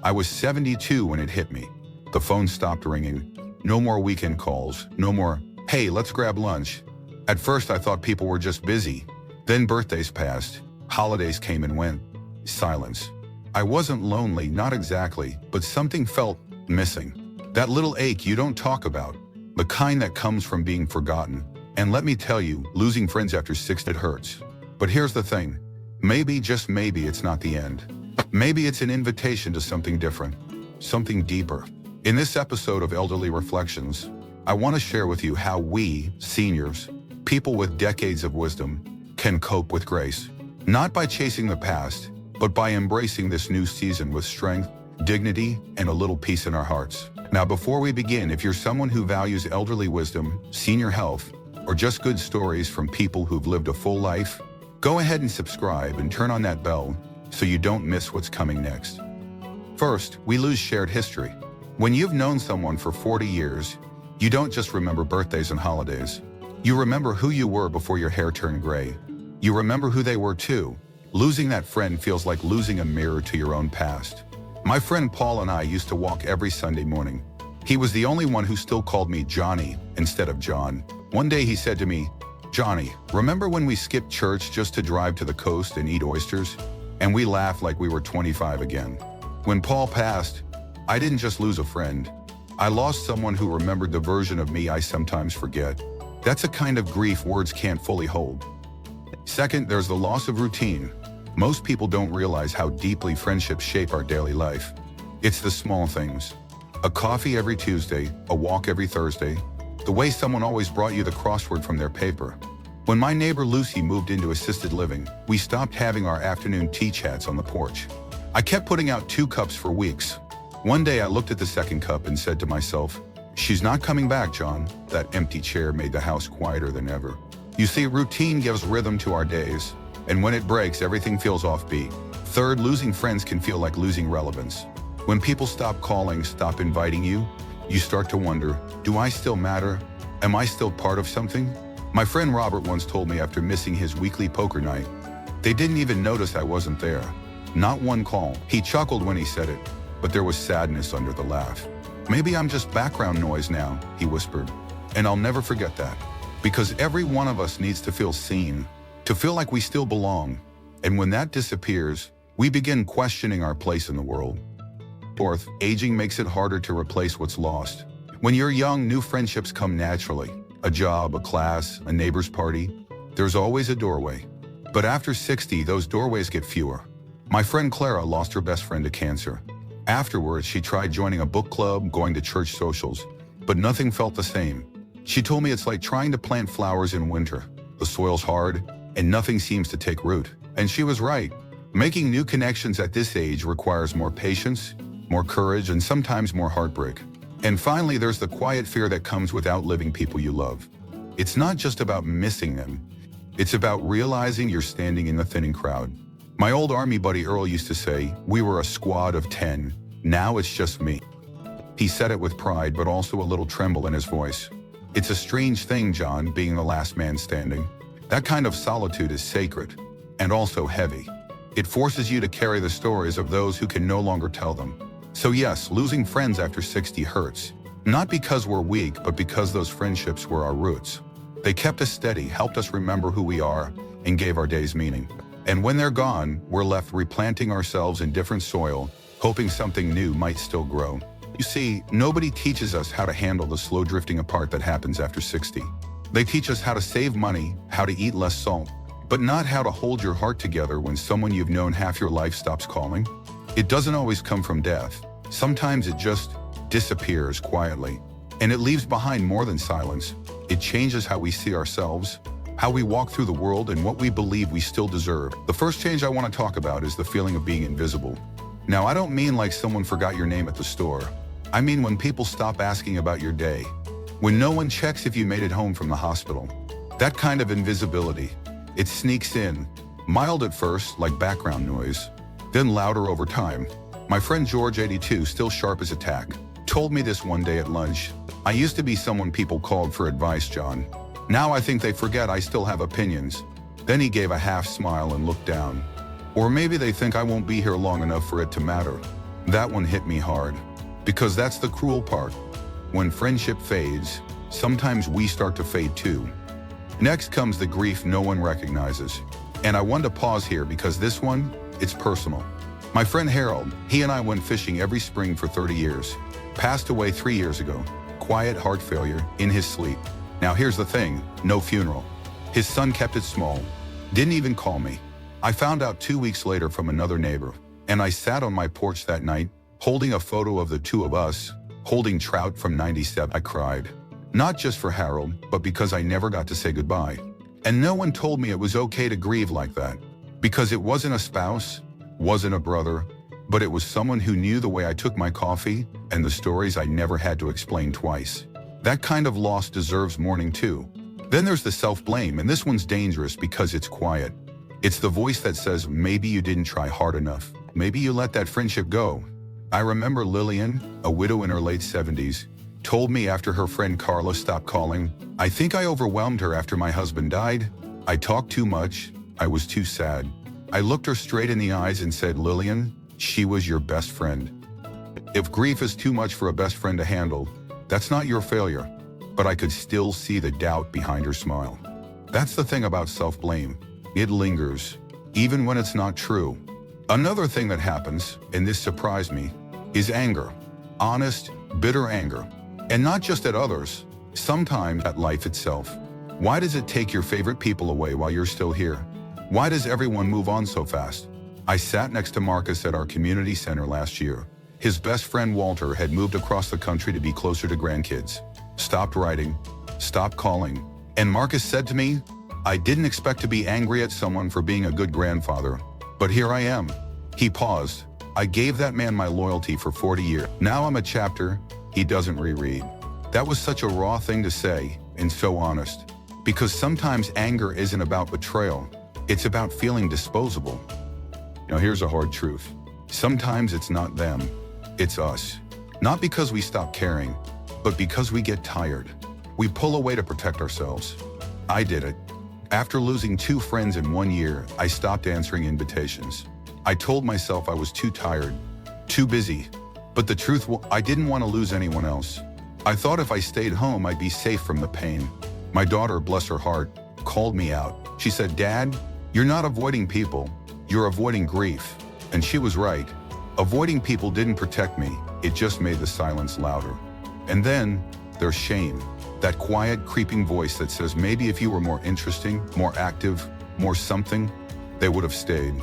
I was 72 when it hit me. The phone stopped ringing. No more weekend calls. No more, "Hey, let's grab lunch." At first I thought people were just busy. Then birthdays passed. Holidays came and went. Silence. I wasn't lonely, not exactly, but something felt missing. That little ache you don't talk about. The kind that comes from being forgotten. And let me tell you, losing friends after 60, it hurts. But here's the thing. Maybe, just maybe, it's not the end. Maybe it's an invitation to something different. Something deeper. In this episode of Elderly Reflections, I want to share with you how we, seniors, people with decades of wisdom, can cope with grace. Not by chasing the past, but by embracing this new season with strength, dignity, and a little peace in our hearts. Now, before we begin, if you're someone who values elderly wisdom, senior health, or just good stories from people who've lived a full life, go ahead and subscribe and turn on that bell so you don't miss what's coming next. First, we lose shared history. When you've known someone for 40 years, you don't just remember birthdays and holidays. You remember who you were before your hair turned gray. You remember who they were too. Losing that friend feels like losing a mirror to your own past. My friend Paul and I used to walk every Sunday morning. He was the only one who still called me Johnny instead of John. One day he said to me, "Johnny, remember when we skipped church just to drive to the coast and eat oysters?" And we laughed like we were 25 again. When Paul passed, I didn't just lose a friend. I lost someone who remembered the version of me I sometimes forget. That's a kind of grief words can't fully hold. Second, there's the loss of routine. Most people don't realize how deeply friendships shape our daily life. It's the small things. A coffee every Tuesday, a walk every Thursday, the way someone always brought you the crossword from their paper. When my neighbor Lucy moved into assisted living, we stopped having our afternoon tea chats on the porch. I kept putting out 2 cups for weeks. One day I looked at the second cup and said to myself, "She's not coming back, John." That empty chair made the house quieter than ever. You see, routine gives rhythm to our days, and when it breaks, everything feels offbeat. Third, losing friends can feel like losing relevance. When people stop calling, stop inviting you, you start to wonder, do I still matter? Am I still part of something? My friend Robert once told me after missing his weekly poker night, they didn't even notice I wasn't there. Not one call. He chuckled when he said it, but there was sadness under the laugh. "Maybe I'm just background noise now," he whispered. And I'll never forget that. Because every one of us needs to feel seen, to feel like we still belong. And when that disappears, we begin questioning our place in the world. Fourth, aging makes it harder to replace what's lost. When you're young, new friendships come naturally. A job, a class, a neighbor's party. There's always a doorway. But after 60, those doorways get fewer. My friend Clara lost her best friend to cancer. Afterwards, she tried joining a book club, going to church socials, but nothing felt the same. She told me it's like trying to plant flowers in winter. The soil's hard, and nothing seems to take root. And she was right. Making new connections at this age requires more patience, more courage, and sometimes more heartbreak. And finally, there's the quiet fear that comes with outliving people you love. It's not just about missing them. It's about realizing you're standing in the thinning crowd. My old army buddy Earl used to say, "We were a squad of 10. Now it's just me." He said it with pride, but also a little tremble in his voice. It's a strange thing, John, being the last man standing. That kind of solitude is sacred, and also heavy. It forces you to carry the stories of those who can no longer tell them. So yes, losing friends after 60 hurts. Not because we're weak, but because those friendships were our roots. They kept us steady, helped us remember who we are, and gave our days meaning. And when they're gone, we're left replanting ourselves in different soil, hoping something new might still grow. You see, nobody teaches us how to handle the slow drifting apart that happens after 60. They teach us how to save money, how to eat less salt, but not how to hold your heart together when someone you've known half your life stops calling. It doesn't always come from death. Sometimes it just disappears quietly, and it leaves behind more than silence. It changes how we see ourselves, how we walk through the world, and what we believe we still deserve. The first change I want to talk about is the feeling of being invisible. Now, I don't mean like someone forgot your name at the store. I mean when people stop asking about your day, when no one checks if you made it home from the hospital. That kind of invisibility, it sneaks in, mild at first, like background noise, then louder over time. My friend George, 82, still sharp as a tack, told me this one day at lunch. "I used to be someone people called for advice, John. Now I think they forget I still have opinions." Then he gave a half smile and looked down. "Or maybe they think I won't be here long enough for it to matter." That one hit me hard. Because that's the cruel part. When friendship fades, sometimes we start to fade too. Next comes the grief no one recognizes. And I want to pause here because this one, it's personal. My friend Harold, he and I went fishing every spring for 30 years. Passed away 3 years ago. Quiet heart failure in his sleep. Now here's the thing, no funeral. His son kept it small. Didn't even call me. I found out 2 weeks later from another neighbor. And I sat on my porch that night, holding a photo of the two of us, holding trout from '97. I cried. Not just for Harold, but because I never got to say goodbye. And no one told me it was okay to grieve like that. Because it wasn't a spouse, wasn't a brother, but it was someone who knew the way I took my coffee and the stories I never had to explain twice. That kind of loss deserves mourning too. Then there's the self-blame, and this one's dangerous because it's quiet. It's the voice that says, maybe you didn't try hard enough. Maybe you let that friendship go. I remember Lillian, a widow in her late 70s, told me after her friend Carla stopped calling, I think I overwhelmed her after my husband died. I talked too much. I was too sad. I looked her straight in the eyes and said, Lillian, she was your best friend. If grief is too much for a best friend to handle, that's not your failure. But I could still see the doubt behind her smile. That's the thing about self-blame. It lingers, even when it's not true. Another thing that happens, and this surprised me, is anger. Honest, bitter anger. And not just at others, sometimes at life itself. Why does it take your favorite people away while you're still here? Why does everyone move on so fast? I sat next to Marcus at our community center last year. His best friend Walter had moved across the country to be closer to grandkids. Stopped writing, stopped calling. And Marcus said to me, I didn't expect to be angry at someone for being a good grandfather, but here I am. He paused. I gave that man my loyalty for 40 years. Now I'm a chapter he doesn't reread. That was such a raw thing to say, and so honest. Because sometimes anger isn't about betrayal. It's about feeling disposable. Now here's a hard truth. Sometimes it's not them, it's us. Not because we stop caring, but because we get tired. We pull away to protect ourselves. I did it. After losing 2 friends in 1 year, I stopped answering invitations. I told myself I was too tired, too busy. But the truth was, I didn't want to lose anyone else. I thought if I stayed home, I'd be safe from the pain. My daughter, bless her heart, called me out. She said, Dad, you're not avoiding people, you're avoiding grief. And she was right. Avoiding people didn't protect me, it just made the silence louder. And then there's shame. That quiet, creeping voice that says maybe if you were more interesting, more active, more something, they would have stayed.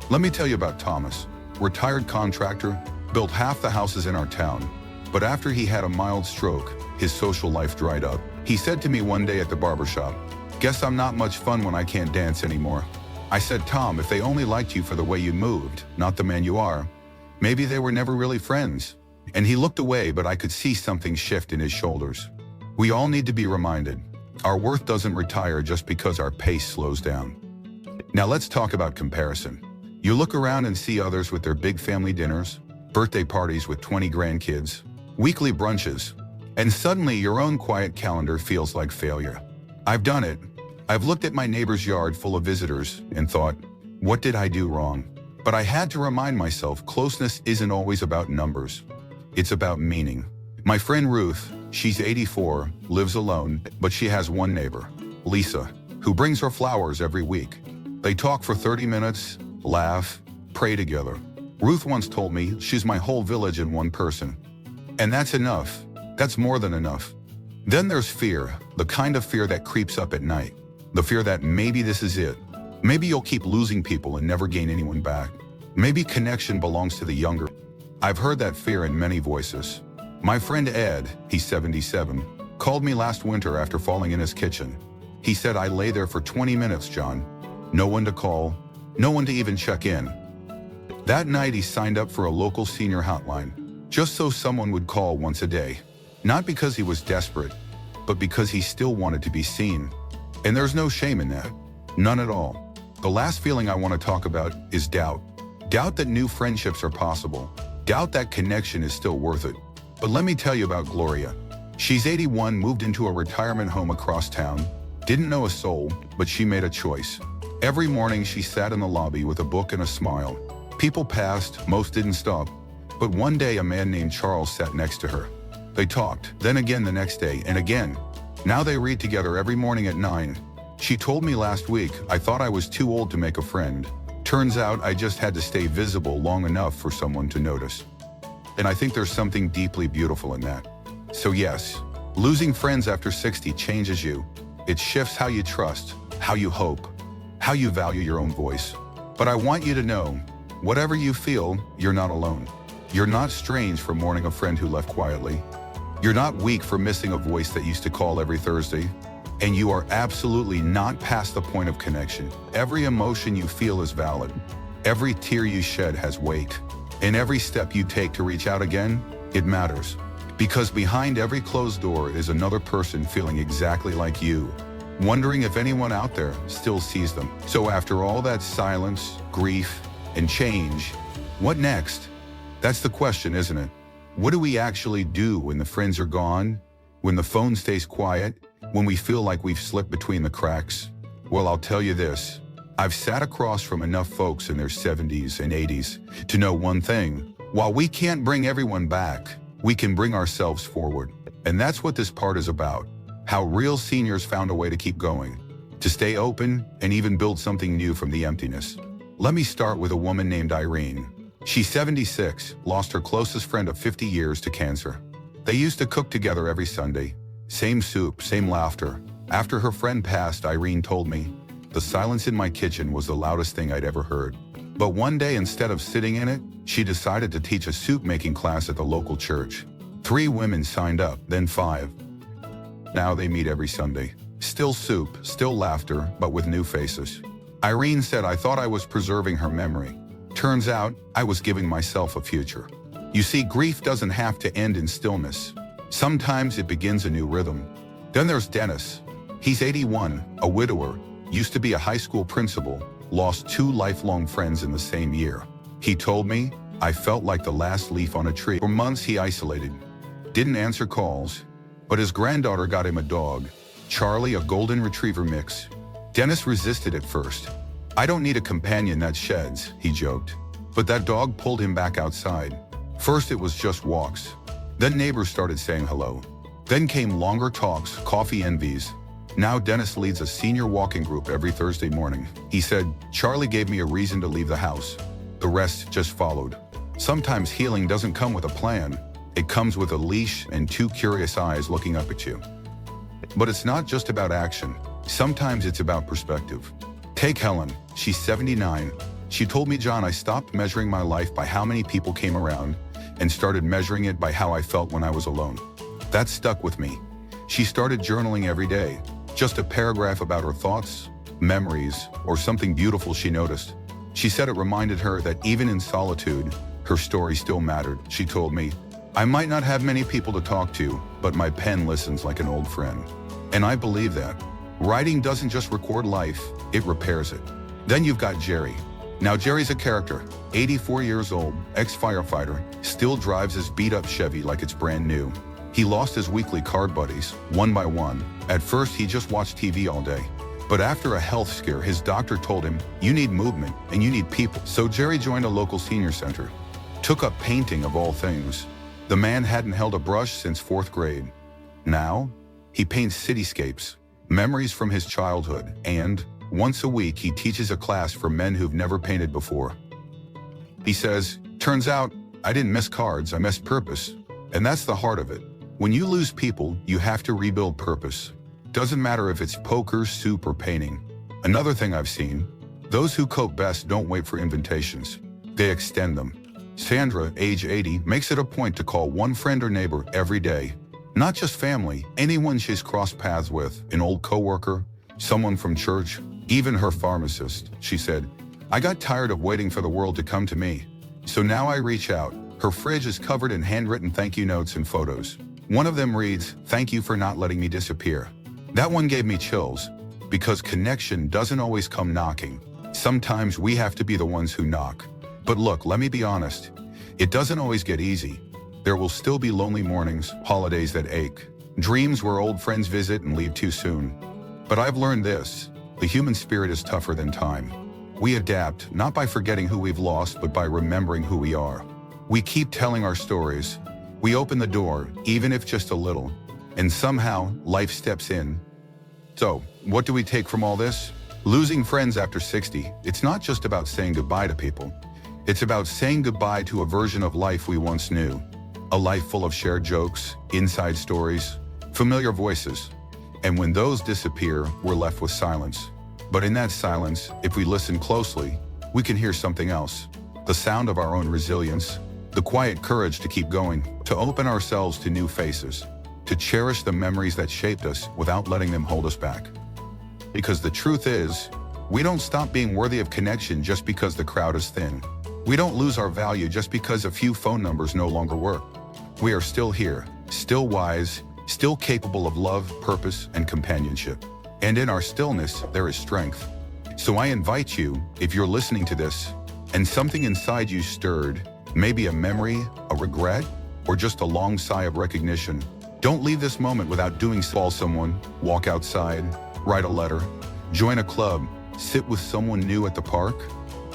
Let me tell you about Thomas. Retired contractor, built half the houses in our town. But after he had a mild stroke, his social life dried up. He said to me one day at the barbershop, guess I'm not much fun when I can't dance anymore. I said, Tom, if they only liked you for the way you moved, not the man you are, maybe they were never really friends. And he looked away, but I could see something shift in his shoulders. We all need to be reminded, our worth doesn't retire just because our pace slows down. Now let's talk about comparison. You look around and see others with their big family dinners, birthday parties with 20 grandkids, weekly brunches, and suddenly your own quiet calendar feels like failure. I've done it. I've looked at my neighbor's yard full of visitors and thought, what did I do wrong? But I had to remind myself closeness isn't always about numbers. It's about meaning. My friend Ruth, she's 84, lives alone, but she has one neighbor, Lisa, who brings her flowers every week. They talk for 30 minutes, laugh, pray together. Ruth once told me she's my whole village in one person. And that's enough. That's more than enough. Then there's fear, the kind of fear that creeps up at night. The fear that maybe this is it. Maybe you'll keep losing people and never gain anyone back. Maybe connection belongs to the younger. I've heard that fear in many voices. My friend Ed, he's 77, called me last winter after falling in his kitchen. He said, I lay there for 20 minutes, John. No one to call, no one to even check in. That night he signed up for a local senior hotline, just so someone would call once a day. Not because he was desperate, but because he still wanted to be seen. And there's no shame in that. None at all. The last feeling I want to talk about is doubt. Doubt that new friendships are possible. Doubt that connection is still worth it. But let me tell you about Gloria. She's 81, moved into a retirement home across town, didn't know a soul, but she made a choice. Every morning she sat in the lobby with a book and a smile. People passed, most didn't stop. But one day a man named Charles sat next to her. They talked, then again the next day, and again. Now they read together every morning at 9. She told me last week, I thought I was too old to make a friend. Turns out I just had to stay visible long enough for someone to notice. And I think there's something deeply beautiful in that. So yes, losing friends after 60 changes you. It shifts how you trust, how you hope, how you value your own voice. But I want you to know, whatever you feel, you're not alone. You're not strange for mourning a friend who left quietly. You're not weak for missing a voice that used to call every Thursday. And you are absolutely not past the point of connection. Every emotion you feel is valid. Every tear you shed has weight. And every step you take to reach out again, it matters. Because behind every closed door is another person feeling exactly like you, wondering if anyone out there still sees them. So after all that silence, grief, and change, what next? That's the question, isn't it? What do we actually do when the friends are gone? When the phone stays quiet? When we feel like we've slipped between the cracks? Well, I'll tell you this. I've sat across from enough folks in their 70s and 80s to know one thing. While we can't bring everyone back, we can bring ourselves forward. And that's what this part is about. How real seniors found a way to keep going, to stay open, and even build something new from the emptiness. Let me start with a woman named Irene. She's 76, lost her closest friend of 50 years to cancer. They used to cook together every Sunday. Same soup, same laughter. After her friend passed, Irene told me, the silence in my kitchen was the loudest thing I'd ever heard. But one day, instead of sitting in it, she decided to teach a soup-making class at the local church. 3 women signed up, then 5. Now they meet every Sunday. Still soup, still laughter, but with new faces. Irene said, I thought I was preserving her memory. Turns out, I was giving myself a future. You see, grief doesn't have to end in stillness. Sometimes it begins a new rhythm. Then there's Dennis. He's 81, a widower, used to be a high school principal, lost 2 lifelong friends in the same year. He told me, I felt like the last leaf on a tree. For months he isolated, didn't answer calls, but his granddaughter got him a dog, Charlie, a golden retriever mix. Dennis resisted at first. I don't need a companion that sheds, he joked. But that dog pulled him back outside. First it was just walks. Then neighbors started saying hello. Then came longer talks, coffee envies. Now Dennis leads a senior walking group every Thursday morning. He said, Charlie gave me a reason to leave the house. The rest just followed. Sometimes healing doesn't come with a plan. It comes with a leash and 2 curious eyes looking up at you. But it's not just about action. Sometimes it's about perspective. Take Helen. She's 79. She told me, John, I stopped measuring my life by how many people came around and started measuring it by how I felt when I was alone. That stuck with me. She started journaling every day, just a paragraph about her thoughts, memories, or something beautiful she noticed. She said it reminded her that even in solitude, her story still mattered. She told me, I might not have many people to talk to, but my pen listens like an old friend. And I believe that. Writing doesn't just record life, it repairs it. Then you've got Jerry. Now Jerry's a character, 84 years old, ex-firefighter, still drives his beat-up Chevy like it's brand new. He lost his weekly card buddies, one by one. At first, he just watched TV all day. But after a health scare, his doctor told him, you need movement and you need people. So Jerry joined a local senior center, took up painting of all things. The man hadn't held a brush since 4th grade. Now, he paints cityscapes, memories from his childhood, and once a week, he teaches a class for men who've never painted before. He says, turns out, I didn't miss cards, I missed purpose. And that's the heart of it. When you lose people, you have to rebuild purpose. Doesn't matter if it's poker, soup, or painting. Another thing I've seen, those who cope best don't wait for invitations. They extend them. Sandra, age 80, makes it a point to call one friend or neighbor every day. Not just family, anyone she's crossed paths with, an old coworker, someone from church, even her pharmacist. She said, I got tired of waiting for the world to come to me. So now I reach out. Her fridge is covered in handwritten thank you notes and photos. One of them reads, thank you for not letting me disappear. That one gave me chills, because connection doesn't always come knocking. Sometimes we have to be the ones who knock. But look, let me be honest. It doesn't always get easy. There will still be lonely mornings, holidays that ache, dreams where old friends visit and leave too soon. But I've learned this. The human spirit is tougher than time. We adapt, not by forgetting who we've lost, but by remembering who we are. We keep telling our stories. We open the door, even if just a little, and somehow life steps in. So, what do we take from all this? Losing friends after 60, it's not just about saying goodbye to people. It's about saying goodbye to a version of life we once knew. A life full of shared jokes, inside stories, familiar voices. And when those disappear, we're left with silence. But in that silence, if we listen closely, we can hear something else. The sound of our own resilience, the quiet courage to keep going, to open ourselves to new faces, to cherish the memories that shaped us without letting them hold us back. Because the truth is, we don't stop being worthy of connection just because the crowd is thin. We don't lose our value just because a few phone numbers no longer work. We are still here, still wise, still capable of love, purpose, and companionship. And in our stillness, there is strength. So I invite you, if you're listening to this, and something inside you stirred, maybe a memory, a regret, or just a long sigh of recognition, don't leave this moment without doing so. Call someone, walk outside, write a letter, join a club, sit with someone new at the park,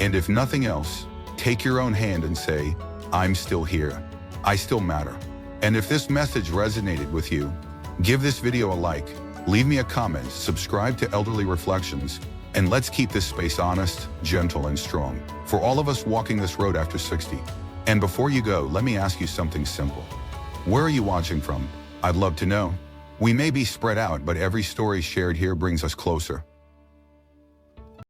and if nothing else, take your own hand and say, I'm still here. I still matter. And if this message resonated with you, give this video a like, leave me a comment, subscribe to Elderly Reflections, and let's keep this space honest, gentle, and strong for all of us walking this road after 60. And before you go, let me ask you something simple. Where are you watching from? I'd love to know. We may be spread out, but every story shared here brings us closer.